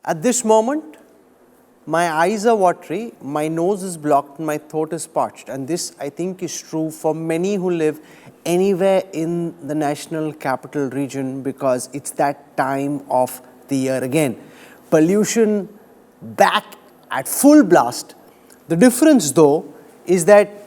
At this moment, my eyes are watery, my nose is blocked, my throat is parched. And this, I think, is true for many who live anywhere in the national capital region, because it's that time of the year again. Pollution back at full blast. The difference, though, is that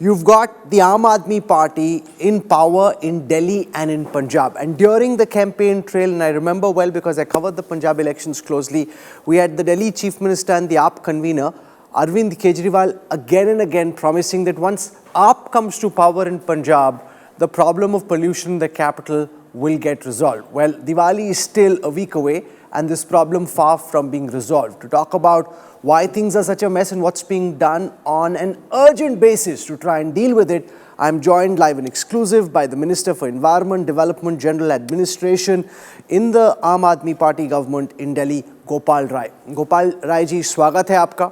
you've got the Aam Aadmi Party in power in Delhi and in Punjab. And during the campaign trail, and I remember well because I covered the Punjab elections closely, we had the Delhi Chief Minister and the AAP convener, Arvind Kejriwal, again and again promising that once AAP comes to power in Punjab, the problem of pollution in the capital will get resolved. Well, Diwali is still a week away, and this problem far from being resolved. To talk about why things are such a mess and what's being done on an urgent basis to try and deal with it, I'm joined live and exclusive by the Minister for Environment, Development, General Administration in the Aam Aadmi Party government in Delhi, Gopal Rai. Gopal Rai ji, स्वागत है आपका।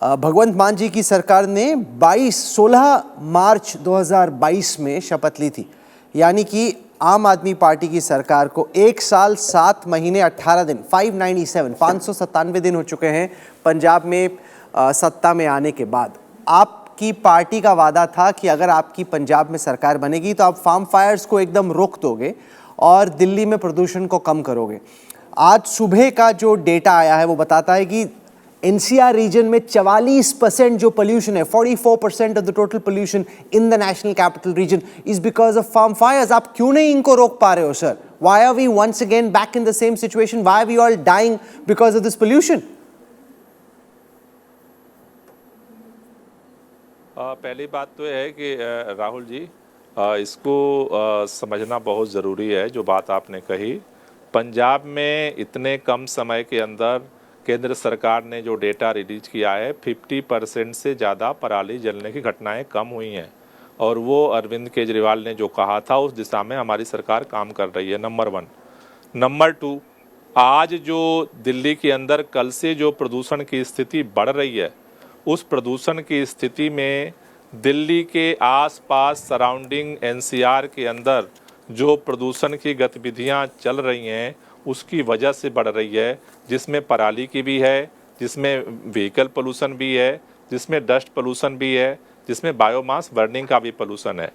भगवंत मान जी की सरकार ने 16 मार्च 2022 में शपथ ली थी, यानी कि आम आदमी पार्टी की सरकार को 1 साल 7 महीने 18 दिन 597 दिन हो चुके हैं पंजाब में सत्ता में आने के बाद। आपकी पार्टी का वादा था कि अगर आपकी पंजाब में सरकार बनेगी तो आप फार्म फायर्स को एकदम रोक दोगे और दिल्ली में प्रदूषण को कम करोगे। आज सुबह का जो डेटा आया है वो बताता है कि NCR रीजन में 44% जो पोल्यूशन है, 44% of the total pollution in the national capital region is because of farm fires. आप क्यों नहीं इनको रोक पा रहे हो sir? Why are we once again back in the same situation? Why are we all dying because of this pollution? पहली बात तो है कि राहुल जी, इसको समझना बहुत ज़रूरी है जो बात आपने कही। पंजाब में इतने कम समय के अंदर केंद्र सरकार ने जो डेटा रिलीज किया है, 50% से ज़्यादा पराली जलने की घटनाएं कम हुई हैं, और वो अरविंद केजरीवाल ने जो कहा था उस दिशा में हमारी सरकार काम कर रही है, नंबर 1। नंबर 2, आज जो दिल्ली के अंदर कल से जो प्रदूषण की स्थिति बढ़ रही है, उस प्रदूषण की स्थिति में दिल्ली के आसपास सराउंडिंग NCR के अंदर जो प्रदूषण की गतिविधियां चल रही हैं उसकी वजह से बढ़ रही है, जिसमें पराली की भी है, जिसमें व्हीकल पोल्यूशन भी है, जिसमें डस्ट पोल्यूशन भी है, जिसमें बायोमास बर्निंग का भी पोल्यूशन है।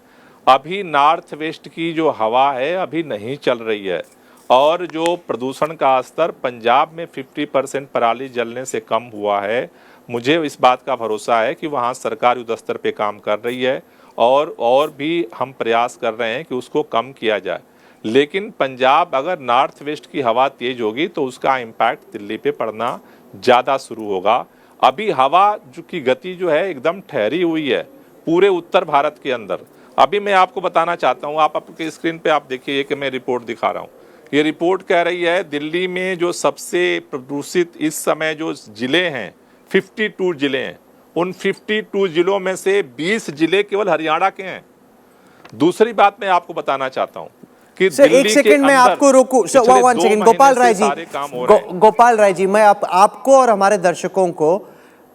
अभी नॉर्थ वेस्ट की जो हवा है अभी नहीं चल रही है, और जो प्रदूषण का स्तर पंजाब में 50% पराली जलने से कम हुआ है। मुझे इस बात का भरोसा है कि वहाँ सरकार युद्ध स्तर पे काम कर रही है, और भी हम प्रयास कर रहे हैं कि उसको कम किया जाए। लेकिन पंजाब अगर नॉर्थ वेस्ट की हवा तेज होगी तो उसका इम्पैक्ट दिल्ली पे पड़ना ज़्यादा शुरू होगा। अभी हवा की गति जो है एकदम ठहरी हुई है पूरे उत्तर भारत के अंदर। अभी मैं आपको बताना चाहता हूँ, आप आपके स्क्रीन पे आप देखिए कि मैं रिपोर्ट दिखा रहा हूँ। ये रिपोर्ट कह रही है दिल्ली में जो सबसे प्रदूषित इस समय जो ज़िले हैं, 52 ज़िले हैं, उन 52 ज़िलों में से 20 ज़िले केवल हरियाणा के हैं। दूसरी बात मैं आपको बताना चाहता हूँ कि एक सेकंड में आपको रोकूं। वन सेकंड गोपाल राय जी, गोपाल राय जी, मैं आपको और हमारे दर्शकों को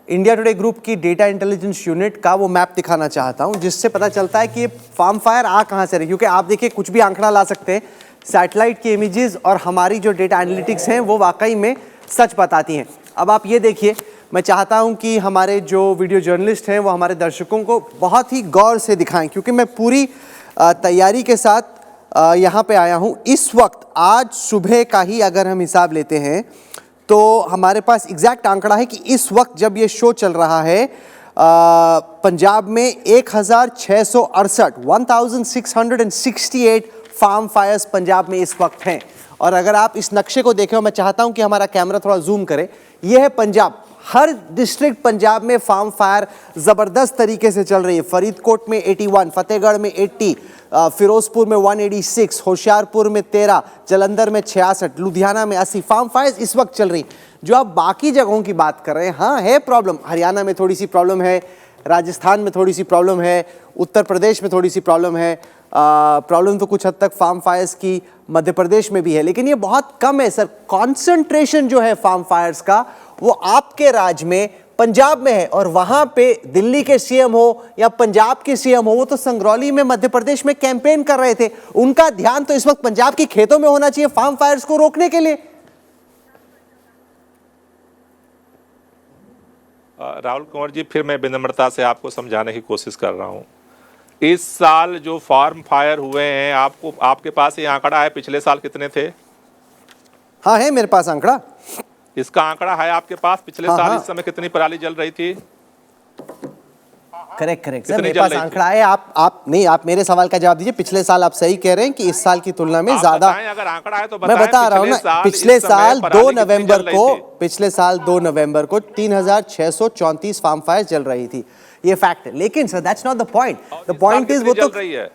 इंडिया टुडे ग्रुप की डेटा इंटेलिजेंस यूनिट का वो मैप दिखाना चाहता हूं, जिससे पता चलता है कि ये फार्म फायर आ कहां से रही। क्योंकि आप देखिए कुछ भी आंकड़ा ला सकते हैं, सैटेलाइट की इमेजेस और हमारी जो डेटा एनालिटिक्स हैं वो वाकई में सच बताती हैं। अब आप ये देखिए, मैं चाहता हूं कि हमारे जो वीडियो जर्नलिस्ट हैं वो हमारे दर्शकों को बहुत ही गौर से दिखाएं, क्योंकि मैं पूरी तैयारी के साथ यहाँ पे आया हूँ। इस वक्त आज सुबह का ही अगर हम हिसाब लेते हैं तो हमारे पास एग्जैक्ट आंकड़ा है कि इस वक्त जब ये शो चल रहा है पंजाब में 1668 फार्म फायर्स पंजाब में इस वक्त हैं। और अगर आप इस नक्शे को देखें, मैं चाहता हूं कि हमारा कैमरा थोड़ा जूम करे, ये है पंजाब। हर डिस्ट्रिक्ट पंजाब में फार्म फायर ज़बरदस्त तरीके से चल रही है। फरीदकोट में 81, फतेहगढ़ में 80, फिरोजपुर में 186, होशियारपुर में 13, जलंधर में 66, लुधियाना में 80 फार्म फायर्स इस वक्त चल रही। जो आप बाकी जगहों की बात कर रहे हैं, हाँ है प्रॉब्लम, हरियाणा में थोड़ी सी प्रॉब्लम है, राजस्थान में थोड़ी सी प्रॉब्लम है, उत्तर प्रदेश में थोड़ी सी प्रॉब्लम है, प्रॉब्लम तो कुछ हद तक फार्म फायर्स की मध्य प्रदेश में भी है, लेकिन ये बहुत कम है सर। कॉन्सेंट्रेशन जो है फार्म फायर्स का वो आपके राज्य में पंजाब में है, और वहां पे दिल्ली के सीएम हो या पंजाब के सीएम हो, वो तो संगरौली में मध्य प्रदेश में कैंपेन कर रहे थे। उनका ध्यान तो इस वक्त पंजाब के खेतों में होना चाहिए फार्म फायर्स को रोकने के लिए। राहुल कुंवर जी, फिर मैं विनम्रता से आपको समझाने की कोशिश कर रहा हूँ। इस साल जो फार्म फायर हुए हैं, आपको आपके पास ये आंकड़ा है पिछले साल कितने थे? हाँ है मेरे पास आंकड़ा। इसका आंकड़ा है आपके पास पिछले साल इस समय कितनी पराली जल रही थी? करेक्ट करेक्ट सर, कितनी मेरे जल पास रही थी? आंकड़ा है। आप नहीं, आप मेरे सवाल का जवाब दीजिए। पिछले साल आप सही कह रहे हैं कि इस साल की तुलना में आप ज्यादा। बताएं, अगर आंकड़ा है तो मैं बताएं, बता रहा हूँ पिछले ना, साल पिछले इस समय साल 2 पराली कितनी नवंबर जल रही को थी? पिछले साल 2 नवंबर को 3634 फार्म फायर जल रही थी, ये फैक्ट है। लेकिन sir that's not the point. The point is वो जल तो रही है।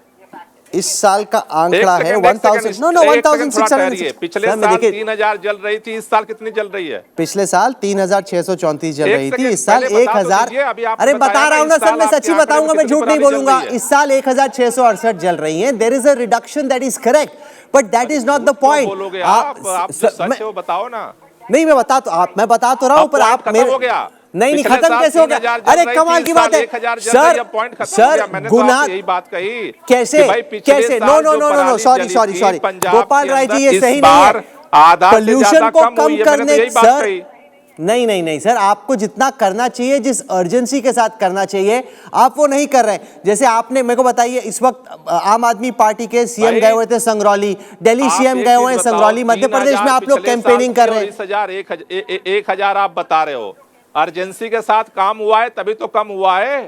इस साल का आंकड़ा है 1000। No no 1600। पिछले सर, मैं साल देखिए, 3000 जल रही थी, इस साल कितनी जल रही है? पिछले साल 3634 जल एक रही थी, सेकंड इस साल पहले बता तो 1000। दीजिए, अभी आपने अरे बताया बता रहा हूं ना इस सर, साल मैं आपके सच ही आंकड़े में बताऊंगा, मैं कितनी झूठ नहीं पराली जल बोलूंगा। रही है? इस साल 1668 जल रही हैं। There is a reduction, that is correct, but that is not the क्यों पॉइंट। बोलोगे आप जो सच है वो बताओ ना। नहीं, मैं बता तो रहा हूं, पर आप खत्म हो गया। नहीं पिछले खत्म साल कैसे हो गया? 3000 जल अरे रही कमाल थी, की इस बात साल है 1000 जल रही है, पॉइंट खत्म हो गया। मैंने तो गुनाह आपको यही बात कही कैसे कि भाई पिछले कैसे? साल नो नो जो नो नो नो, पराली सॉरी जली सॉरी थी सॉरी, पंजाब गोपाल के राय जी, अंदर, ये इस सही नहीं बार है। आधा से पोल्यूशन ज्यादा को कम कम हुई है। मैंने तो करने यही बात सर, कही। नहीं सर, आपको जितना करना चाहिए, जिस अर्जेंसी के साथ करना चाहिए, आप वो नहीं कर रहे हैं। जैसे आपने मेरे को बताइए, इस वक्त आम आदमी पार्टी के सीएम गए हुए थे संगरौली, दिल्ली सीएम गए हुए हैं संगरौली, मध्य प्रदेश में आप लोग कैंपेनिंग कर रहे हैं। 1000 आप बता रहे हो, अर्जेंसी के साथ काम हुआ है तभी तो कम हुआ है।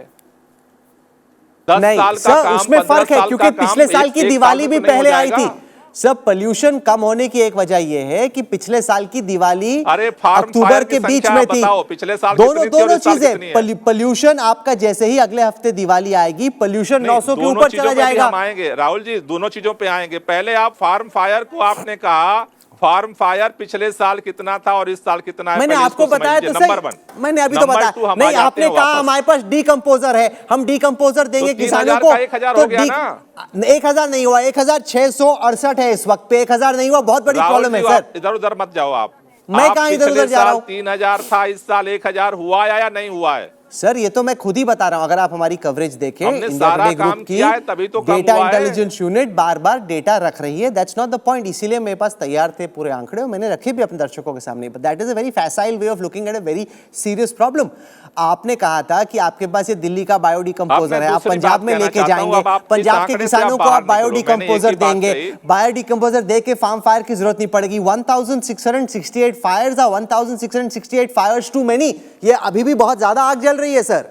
10 नहीं साल का सर, काम, उसमें 15 फर्क है, साल क्योंकि का काम पिछले साल की एक दिवाली साल भी में तो नहीं हो पहले आई जाएगा। थी। सब पोल्यूशन कम होने की एक वजह यह है कि पिछले साल की दिवाली अरे फार्म अक्टूबर फायर के की बीच संख्या में आप थी। बताओ, पिछले साल दोनों कितनी थी और दोनों इस साल कितनी है? चीजें, पोल्यूशन आपका जैसे ही अगले हफ्ते दिवाली आएगी, पोल्यूशन 900 के दोनों ऊपर चीजों चला पे भी जाएगा। हम आएंगे राहुल जी, दोनों चीजों पे आएंगे। पहले आप फार्म फायर को, आपने कहा फार्म फायर पिछले साल कितना था और इस साल कितना है, मैंने पहले आपको इसको बताया समझ तो लीजिए। नंबर वन, मैंने अभी तो बताया टू, हम नहीं, आ जाते आपने हैं कहा वापस। हमारे पास डीकंपोजर है, हम डीकंपोजर देंगे तो किसानों 3000 को। का 1000 हो गया ना? 1000 नहीं हुआ, 1668 है इस वक्त पे, 1000 नहीं हुआ। बहुत बड़ी प्रॉब्लम है सर। इधर उधर मत जाओ आप। मैं कहां इधर उधर जा रहा हूं? 3000 था, इस साल 1000 हुआ या नहीं हुआ है? सर ये तो मैं खुद ही बता रहा हूं। अगर आप हमारी कवरेज देखें, हमने इंडिया सारा टुडे ग्रुप काम की किया है तभी तो कम डेटा हुआ है। इंटेलिजेंस यूनिट बार बार डेटा रख रही है। That's not the point. इसीलिए मेरे पास तैयार थे पूरे आंकड़े और मैंने रखे भी अपने दर्शकों के सामने। But that is a very फैसाइल way of looking at a very serious problem. आपने कहा था कि आपके पास ये दिल्ली का बायोडिकम्पोजर है, आप पंजाब में लेके जाएंगे, पंजाब के किसानों को आप बायोडिकम्पोजर देंगे, बायोडिकम्पोजर दे के फार्म फायर की जरूरत नहीं पड़ेगी। 1668 fires are 1668 fires too many. ये अभी भी बहुत ज्यादा आग जल रही है सर।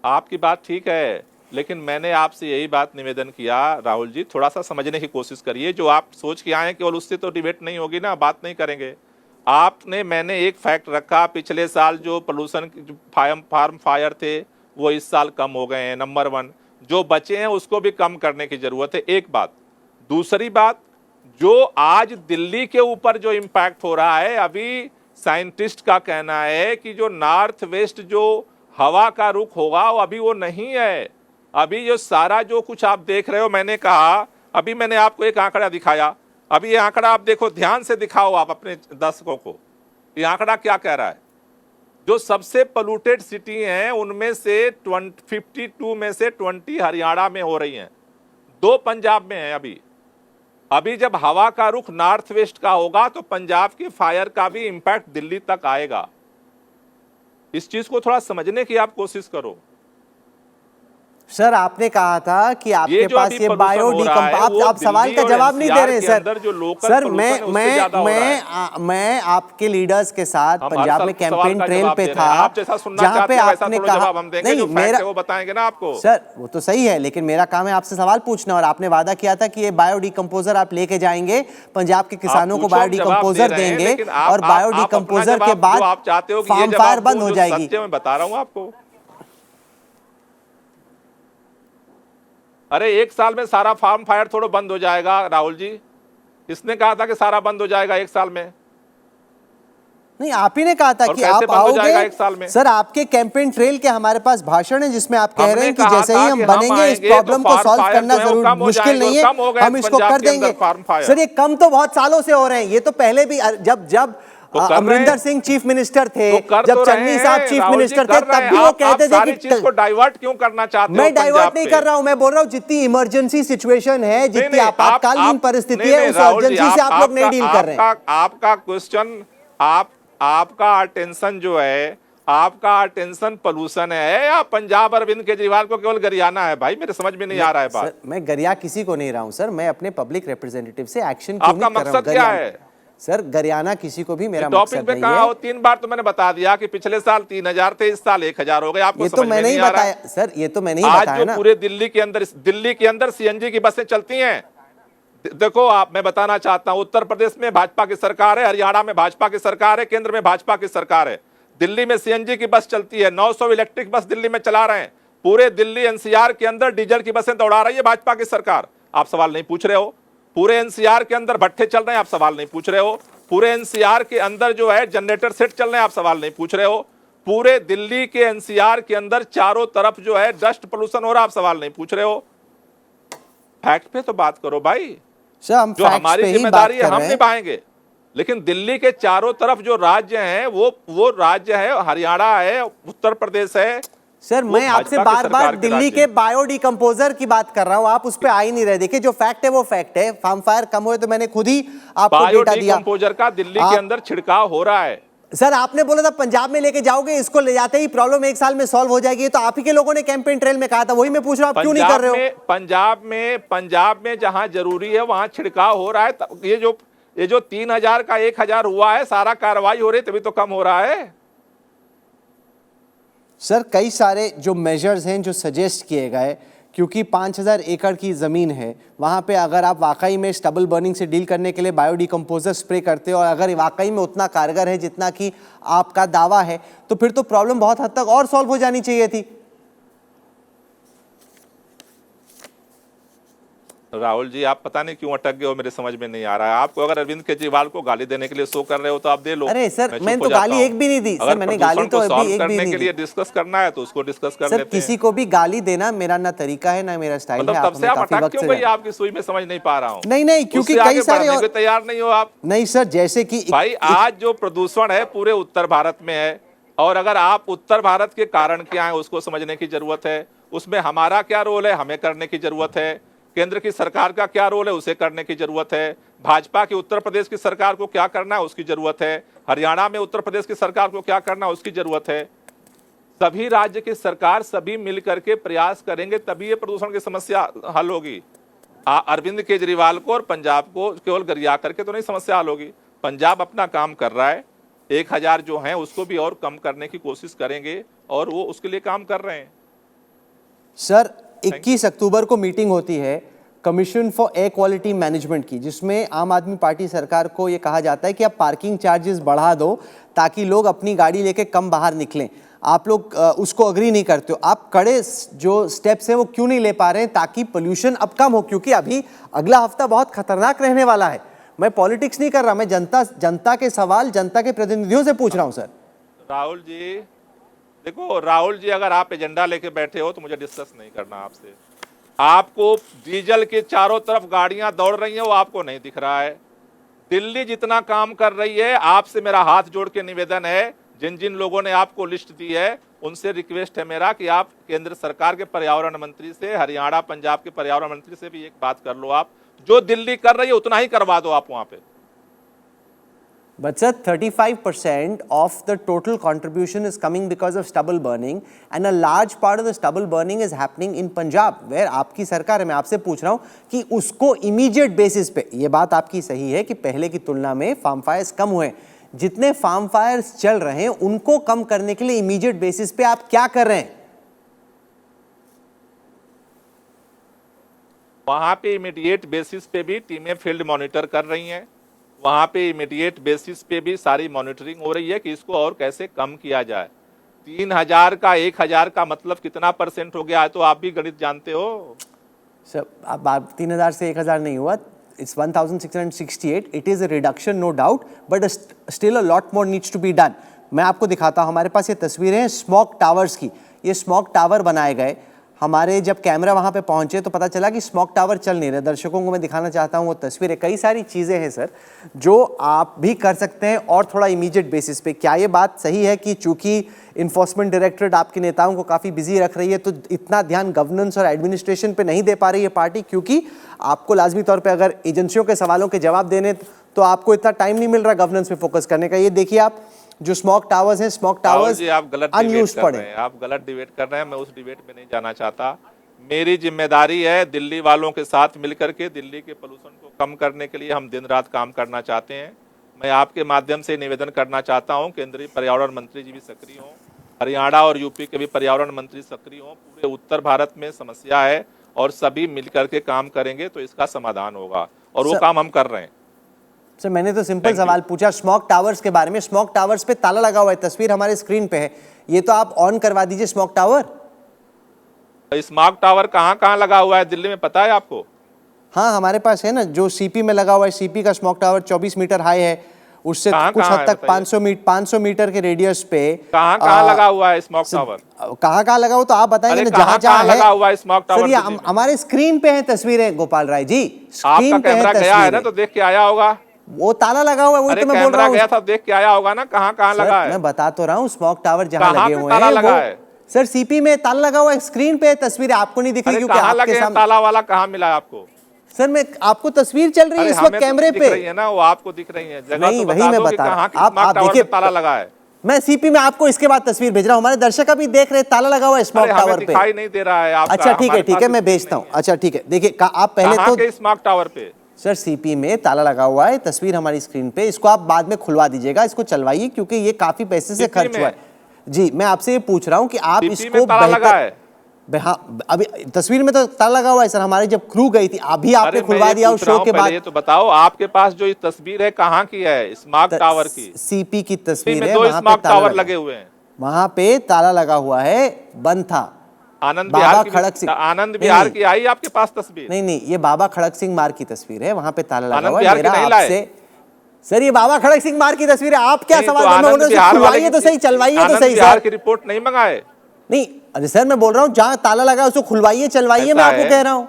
आपकी बात ठीक है, लेकिन मैंने आपसे यही बात निवेदन किया, राहुल जी थोड़ा सा समझने की कोशिश करिए। जो आप सोच के आए केवल उससे तो डिबेट नहीं होगी ना, बात नहीं करेंगे। मैंने एक फैक्ट रखा, पिछले साल जो पोल्यूशन फार्म फायर थे वो इस साल कम हो गए हैं, नंबर वन। जो बचे हैं उसको भी कम करने की जरूरत है, एक बात। दूसरी बात, जो आज दिल्ली के ऊपर जो इम्पैक्ट हो रहा है, अभी साइंटिस्ट का कहना है कि जो नॉर्थ वेस्ट जो हवा का रुख होगा वो अभी वो नहीं है। अभी जो सारा जो कुछ आप देख रहे हो, मैंने कहा, अभी मैंने आपको एक आंकड़ा दिखाया, अभी ये आंकड़ा आप देखो, ध्यान से दिखाओ आप अपने दर्शकों को, ये आंकड़ा क्या कह रहा है। जो सबसे पोल्यूटेड सिटी हैं उनमें से 52 में से 20 हरियाणा में हो रही हैं, 2 पंजाब में हैं। अभी जब हवा का रुख नॉर्थ वेस्ट का होगा तो पंजाब के फायर का भी इंपैक्ट दिल्ली तक आएगा। इस चीज को थोड़ा समझने की आप कोशिश करो। सर आपने कहा था कि आपके पास ये आप सवाल का जवाब नहीं दे रहे हैं सर। सर मैं आपके लीडर्स के साथ पंजाब में कैंपेन ट्रेल पे था, जहां पे आपने कहा नहीं, मेरा वो बताएंगे ना आपको। सर वो तो सही है, लेकिन मेरा काम है आपसे सवाल पूछना, और आपने वादा किया था कि ये बायोडिकम्पोजर आप लेके जाएंगे, पंजाब के किसानों को बायोडिकम्पोजर देंगे, और बायोडिकम्पोजर के बाद आप चाहते हो कि फार्म फायर बंद हो जाएगी। मैं बता रहा हूं आपको, अरे एक साल में सारा फार्म फायर थोड़ा बंद हो जाएगा राहुल जी। इसने कहा था कि सारा बंद हो जाएगा एक साल में। नहीं, आप ही ने कहा था कि आप आओगे एक साल में। सर आपके कैंपेन ट्रेल के हमारे पास भाषण है जिसमें आप कह रहे हैं कि जैसे ही हम बनेंगे इस प्रॉब्लम को सॉल्व करना जरूर मुश्किल नहीं है, हम इसको कर देंगे। सर ये कम तो बहुत सालों से हो रहे हैं, ये तो पहले भी जब अमरिंदर सिंह चीफ मिनिस्टर थे, जब चन्नी साहब चीफ मिनिस्टर थे, तब भी वो कहते थे कि चीज को डाइवर्ट क्यों करना चाहते हो? मैं डाइवर्ट नहीं कर रहा हूं, मैं बोल रहा हूं जितनी इमरजेंसी सिचुएशन है, जितनी आपातकालीन परिस्थिति है, उस अर्जेंसी से आप लोग नहीं डील कर रहे हैं। आपका क्वेश्चन, आप आपका अटेंशन जो है, आपका अटेंशन पोल्यूशन है या पंजाब अरविंद केजरीवाल को केवल गरियाना है? भाई मेरे समझ में नहीं आ रहा है बात। सर मैं गरिया किसी को नहीं रहा हूं सर, मैं अपने पब्लिक रिप्रेजेंटेटिव से एक्शन क्यों आपका नहीं कर रहा हूं? मकसद क्या है? सर गरियाना किसी को भी मेरा टॉपिक मकसद पे नहीं कहा है। हो, 3 बार तो मैंने बता दिया कि पिछले साल 3000 थे, इस साल 1000 हो गए। आपको ये तो समझ में मैंने ही नहीं आ रहा? बताया सर, ये तो मैंने ही आज बताया जो ना। पूरे दिल्ली के अंदर सीएनजी की बसें चलती हैं। देखो आप, मैं बताना चाहता हूं, उत्तर प्रदेश में भाजपा की सरकार है, हरियाणा में भाजपा की सरकार है, केंद्र में भाजपा की सरकार है। दिल्ली में सीएनजी की बस चलती है, 900 इलेक्ट्रिक बस दिल्ली में चला रहे हैं। पूरे दिल्ली एनसीआर के अंदर डीजल की बसें दौड़ा रही है भाजपा की सरकार। आप सवाल नहीं पूछ रहे हो। पूरे एनसीआर के अंदर भट्ठे चल रहे हैं, आप सवाल नहीं पूछ रहे हो। पूरे एनसीआर के अंदर जो है जनरेटर सेट चल रहे हैं, आप सवाल नहीं पूछ रहे हो। पूरे दिल्ली के एनसीआर के अंदर चारों तरफ जो है डस्ट पोल्यूशन हो रहा है, आप सवाल नहीं पूछ रहे हो। फैक्ट पे तो बात करो भाई। सर हम जो हमारी जिम्मेदारी है हम हैं। निभाएंगे, लेकिन दिल्ली के चारों तरफ जो राज्य हैं वो राज्य है, हरियाणा है, उत्तर प्रदेश है। सर मैं आपसे बार बार दिल्ली के बायोडिकम्पोजर की बात कर रहा हूं, आप उस पर आ ही नहीं रहे। देखिए जो फैक्ट है वो फैक्ट है, फार्म फायर कम हुए तो मैंने खुद ही आपको डेटा दिया। बायोडिकम्पोजर का दिल्ली के अंदर छिड़काव हो रहा है। सर आपने बोला था पंजाब में लेके जाओगे, इसको ले जाते ही प्रॉब्लम 1 साल में सॉल्व हो जाएगी, तो आप ही के लोगों ने कैंपेन ट्रेल में कहा था, वही मैं पूछ रहा हूं आप क्यों नहीं कर रहे हो? पंजाब में जहां जरूरी है वहां छिड़काव हो रहा है। ये जो 3000 का 1000 हुआ है, सारा कार्रवाई हो रही है, तभी तो कम हो रहा है। सर कई सारे जो मेजर्स हैं जो सजेस्ट किए गए, क्योंकि 5000 एकड़ की ज़मीन है, वहाँ पे अगर आप वाकई में स्टबल बर्निंग से डील करने के लिए बायोडिकम्पोजर स्प्रे करते हो और अगर वाकई में उतना कारगर है जितना कि आपका दावा है, तो फिर तो प्रॉब्लम बहुत हद तक और सॉल्व हो जानी चाहिए थी। राहुल जी, आप पता नहीं क्यों अटक गए हो, मेरे समझ में नहीं आ रहा है। आपको अगर अरविंद केजरीवाल को गाली देने के लिए शो कर रहे हो तो आप दे लो। अरे सर मैंने तो गाली एक भी नहीं दी सर, मैंने गाली तो अभी एक भी नहीं दी। के लिए डिस्कस करना है तो उसको डिस्कस कर सर लेते हैं। किसी को भी गाली देना मेरा ना तरीका है ना मेरा स्टाइल है। तब से आप अटक क्यों गई? आपकी सुई में समझ नहीं पा रहा हूँ। नहीं क्योंकि कई सारे तैयार नहीं हो आप। नहीं सर, जैसे कि भाई आज जो प्रदूषण है पूरे उत्तर भारत में है, और अगर आप उत्तर भारत के कारण क्या है उसको समझने की जरूरत है। उसमें हमारा क्या रोल है, हमें करने की जरूरत है। केंद्र की सरकार का क्या रोल है, उसे करने की जरूरत है। भाजपा की उत्तर प्रदेश की सरकार को क्या करना है, उसकी जरूरत है। हरियाणा में उत्तर प्रदेश की सरकार को क्या करना है, उसकी जरूरत है। सभी राज्य की सरकार सभी मिल करके प्रयास करेंगे तभी ये प्रदूषण की समस्या हल होगी। अरविंद केजरीवाल को और पंजाब को केवल गरिया करके तो नहीं समस्या हल होगी। पंजाब अपना काम कर रहा है, 1000 जो है उसको भी और कम करने की कोशिश करेंगे और वो उसके लिए काम कर रहे हैं। सर 21 अक्टूबर को मीटिंग होती है commission for air quality management की, जिसमें आम आदमी पार्टी सरकार को ये कहा जाता है कि आप पार्किंग चार्जेस बढ़ा दो ताकि लोग अपनी गाड़ी लेके कम बाहर निकलें। आप लोग उसको अग्री नहीं करते हो। आप कड़े जो स्टेप्स हैं वो क्यों नहीं ले पा रहे हैं ताकि पोल्यूशन अब कम हो? क्योंकि अभी अगला हफ्ता बहुत खतरनाक रहने वाला है। मैं पॉलिटिक्स नहीं कर रहा, मैं जनता के सवाल जनता के प्रतिनिधियों से पूछ रहा हूं सर। राहुल जी देखो, राहुल जी अगर आप एजेंडा लेके बैठे हो तो मुझे डिस्कस नहीं करना आपसे। आपको डीजल के चारों तरफ गाड़ियां दौड़ रही हैं, वो आपको नहीं दिख रहा है। दिल्ली जितना काम कर रही है, आपसे मेरा हाथ जोड़ के निवेदन है, जिन जिन लोगों ने आपको लिस्ट दी है उनसे रिक्वेस्ट है मेरा कि आप केंद्र सरकार के पर्यावरण मंत्री से, हरियाणा पंजाब के पर्यावरण मंत्री से भी एक बात कर लो। आप जो दिल्ली कर रही है उतना ही करवा दो आप वहां पे। But sir, 35% of the total contribution is coming because of stubble burning, and a large part of the stubble burning is happening in Punjab, where आपकी सरकार है। मैं आपसे पूछ रहा हूँ कि उसको immediate basis पे, ये बात आपकी सही है कि पहले की तुलना में फार्म फायर्स कम हुए, जितने फार्म फायर्स चल रहे हैं उनको कम करने के लिए immediate basis पे आप क्या कर रहे हैं? वहां पे इमीडिएट बेसिस पे भी टीमें फील्ड मॉनिटर कर रही हैं। वहां पे इमीडिएट बेसिस पे भी सारी मॉनिटरिंग हो रही है कि इसको और कैसे कम किया जाए। 3000 का 1000 का मतलब कितना % हो गया है, तो आप भी गणित जानते हो। सर अब 3000 से 1000 नहीं हुआ, it's 1668. It is a reduction no doubt, but still a lot more needs to be done. मैं आपको दिखाता हूँ, हमारे पास ये तस्वीरें हैं स्मोक टावर्स की। ये स्मोक टावर बनाए गए, हमारे जब कैमरा वहाँ पे पहुँचे तो पता चला कि स्मोक टावर चल नहीं रहे। दर्शकों को मैं दिखाना चाहता हूँ वो तस्वीरें। कई सारी चीज़ें हैं सर जो आप भी कर सकते हैं और थोड़ा इमीडिएट बेसिस पे। क्या ये बात सही है कि चूंकि इन्फोर्समेंट डायरेक्टरेट आपके नेताओं को काफ़ी बिजी रख रही है तो इतना ध्यान गवर्नेंस और एडमिनिस्ट्रेशन पे नहीं दे पा रही है पार्टी, क्योंकि आपको लाजमी तौर पर अगर एजेंसियों के सवालों के जवाब देने तो आपको इतना टाइम नहीं मिल रहा गवर्नेंस पे फोकस करने का? ये देखिए आप, जो स्मोक टावर्स हैं, स्मोक राहुल टावर्स जी, आप गलत डिबेट अनयूज्ड कर पड़े। रहे हैं, आप गलत डिबेट कर रहे हैं। मैं उस डिबेट में नहीं जाना चाहता। मेरी जिम्मेदारी है दिल्ली वालों के साथ मिलकर के दिल्ली के पोल्यूशन को कम करने के लिए हम दिन रात काम करना चाहते हैं। मैं आपके माध्यम से निवेदन करना चाहता हूं, केंद्रीय पर्यावरण मंत्री जी भी सक्रिय हों, हरियाणा और यूपी के भी पर्यावरण मंत्री सक्रिय हों। पूरे उत्तर भारत में समस्या है और सभी मिलकर के काम करेंगे तो इसका समाधान होगा, और वो सर- काम हम कर रहे हैं। सर मैंने तो सिंपल Thank you. सवाल पूछा स्मोक टावर्स के बारे में। स्मोक टावर्स पे ताला लगा हुआ है, तस्वीर हमारे स्क्रीन पे है, ये तो आप ऑन करवा दीजिए स्मोक टावर। स्मॉग टावर कहाँ कहाँ लगा हुआ है दिल्ली में, पता है आपको? हाँ हमारे पास है ना, जो सीपी में लगा हुआ है, सीपी का स्मोक टावर 24 मीटर हाई है, उससे कहाँ कुछ कहाँ हद है तक बताइए? 500 मीटर के रेडियस पे कहाँ कहाँ लगा हुआ है स्मॉग टावर? कहाँ कहाँ लगा हुआ तो आप बताएंगे अरे ना, जहाँ कहाँ जहाँ कहाँ है। लगा हुआ है स्मॉग टावर सर ये दिल्ली में? हमारे स्क्रीन पे है तस्वीरें गोपाल राय जी, आपका स्क्रीन पे है कैमरा गया है ना, तस्वीरें। तो देख के आया होगा। वो ताला लगा हुआ है, वही अरे तो मैं बोल रहा कैमरा हूँ। गया था, देख के आया होगा ना, कहाँ कहाँ लगा सर है। मैं बता तो रहा हूँ, स्मोक टावर जहाँ कहाँ लगे पे हुए ताला हैं लगा वो, है? सर सीपी में ताला लगा हुआ है, स्क्रीन पे तस्वीरें आपको नहीं दिख रही अरे क्योंकि कहाँ आपके लगे हैं सामने। ताला वाला, कहाँ मिला है आपको? सर मैं आपको तस्वीर चल रही है अरे इस वक्त हमें तो कैमरे नहीं दिख पे। रही है ना, वो आपको दिख रही है। जगह नहीं तो वही बता मैं दो कि बता रहा कहाँ हूँ। की स्मॉग टावर पे ताला लगा है। मैं सीपी में आपको इसके बाद तस्वीर भेज रहा हूँ, हमारे दर्शक अभी देख रहे हैं, ताला लगा हुआ है स्मोक अरे हमें टावर पे। दिखाई नहीं दे रहा है आपका। अच्छा ठीक है हमारे ठीक है, पास मैं स्क्रीन भेजता हूँ। नहीं है। अच्छा ठीक है, देखिए आप पहले कहाँ तो के स्मॉग टावर पे? सर सीपी में ताला लगा हुआ है, तस्वीर हमारी स्क्रीन पे, इसको आप बाद में खुलवा दीजिएगा, इसको चलवाइए क्योंकि ये काफी पैसे से सीपी खर्च हुआ में? है। जी मैं आपसे ये पूछ रहा हूँ कि आप सीपी इसको में ताला लगा है? हाँ अभी तस्वीर में तो ताला लगा हुआ है सर, हमारी जब क्रू गई थी, अभी आपने अरे मैं खुलवा ये दिया पूछ उस रहा शो हूँ, के पहले बाद। ये तो बताओ आपके पास जो ये तस्वीर है कहाँ की है? स्मॉग टावर की? सीपी की सीपी तस्वीर में है, 2 वहां पे स्मॉग ताला टावर लगा, लगे हुए हैं। वहां पे ताला लगा हुआ है, बंद था। आनंद बाबा विहार की खड़क सिंह, आनंद नहीं, विहार नहीं, की आई आपके पास तस्वीर? नहीं नहीं ये बाबा खड़क सिंह मार्ग की तस्वीर है, वहां पे ताला लगा आनंद हुआ है। विहार की मेरा नहीं लाए? आपसे सर ये बाबा खड़क सिंह मार्ग की तस्वीर है, आप क्या नहीं, सवाल तो कर रहे आनंद हो? विहार वाले खुलवाइए तो सही, चलवाइए तो आनंद सही विहार सर। की रिपोर्ट नहीं मंगाए? नहीं अरे सर मैं बोल रहा हूँ जहां ताला लगा है उसको खुलवाइए चलवाइए, ऐसा मैं आपको है। कह रहा हूँ।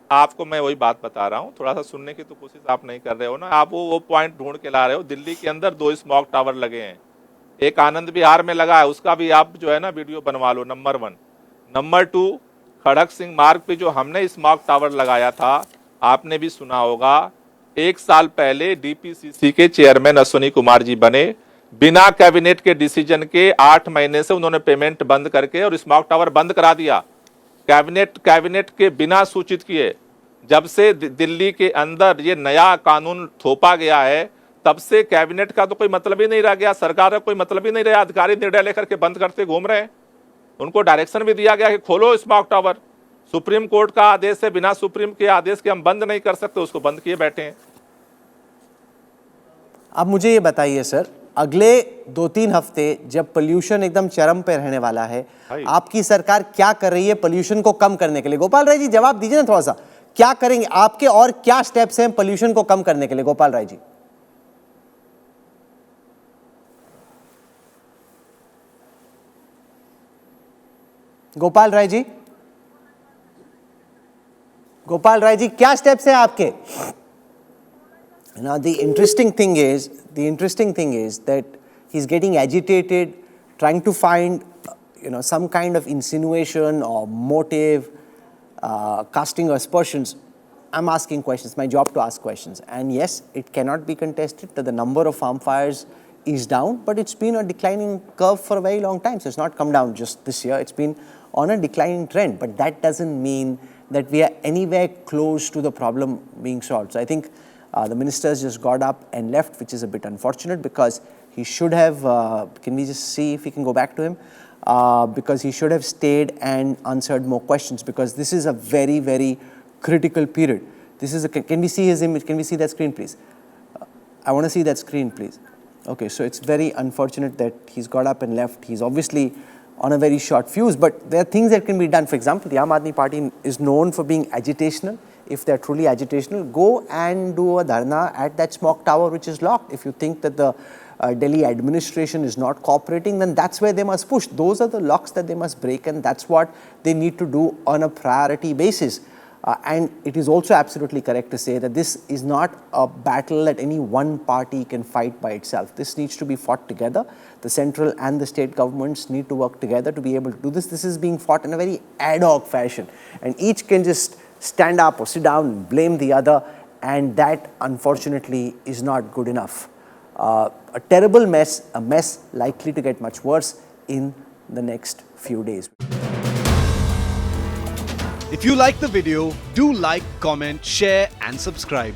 आपको मैं वही बात बता रहा हूँ, थोड़ा सा सुनने की तो कोशिश आप नहीं कर रहे हो ना। आप वो पॉइंट ढूंढ के ला रहे हो। दिल्ली के अंदर 2 स्मॉग टावर लगे हैं, एक आनंद विहार में लगा है, उसका भी आप जो है ना वीडियो बनवा लो, नंबर 1। नंबर 2, खड़क सिंह मार्ग पे जो हमने स्मॉग टावर लगाया था, आपने भी सुना होगा, 1 साल पहले डीपीसीसी के चेयरमैन अश्विनी कुमार जी बने, बिना कैबिनेट के डिसीजन के 8 महीने से उन्होंने पेमेंट बंद करके और स्मॉग टावर बंद करा दिया। कैबिनेट के बिना सूचित किए। जब से दिल्ली के अंदर ये नया कानून थोपा गया है, तब से कैबिनेट का तो कोई मतलब ही नहीं रह गया, सरकार का कोई मतलब ही नहीं रहा। अधिकारी निर्णय लेकर के बंद करते घूम रहे हैं। उनको डायरेक्शन भी दिया गया कि खोलो स्मॉग टावर। सुप्रीम कोर्ट का आदेश है, बिना सुप्रीम के आदेश के हम बंद नहीं कर सकते, उसको बंद किए बैठे हैं। अब मुझे ये बताइए सर, अगले 2-3 हफ्ते जब पोल्यूशन एकदम चरम पे रहने वाला है, आपकी सरकार क्या कर रही है पोल्यूशन को कम करने के लिए? गोपाल राय जी जवाब दीजिए ना थोड़ा सा, क्या करेंगे आपके और क्या स्टेप्स हैं पोल्यूशन को कम करने के लिए? गोपाल राय जी। गोपाल राय जी, गोपाल राय जी क्या स्टेप्स हैं आपके? Now the interesting thing is that he's getting agitated, trying to find some kind of insinuation or motive, casting aspersions. I'm asking questions. My job to ask questions. And yes, it cannot be contested that the number of farm fires is down, but it's been a declining curve for a very long time. So it's not come down just this year. It's been on a declining trend. But that doesn't mean that we are anywhere close to the problem being solved. So I think the ministers just got up and left, which is a bit unfortunate because he should have, can we just see if we can go back to him? Because he should have stayed and answered more questions, because this is a very, very critical period. This is can we see his image? Can we see that screen, please? I want to see that screen, please. Okay, so it's very unfortunate that he's got up and left. He's obviously on a very short fuse, but there are things that can be done. For example, the Aam Aadmi Party is known for being agitational. If they're truly agitational, go and do a dharna at that smog tower which is locked. If you think that the Delhi administration is not cooperating, then that's where they must push. Those are the locks that they must break, and that's what they need to do on a priority basis. And it is also absolutely correct to say that this is not a battle that any one party can fight by itself. This needs to be fought together. The central and the state governments need to work together to be able to do this. This is being fought in a very ad hoc fashion, and each can just stand up or sit down and blame the other. and that unfortunately is not good enough. A terrible mess, a mess likely to get much worse in the next few days. If you like the video, do like, comment, share and subscribe.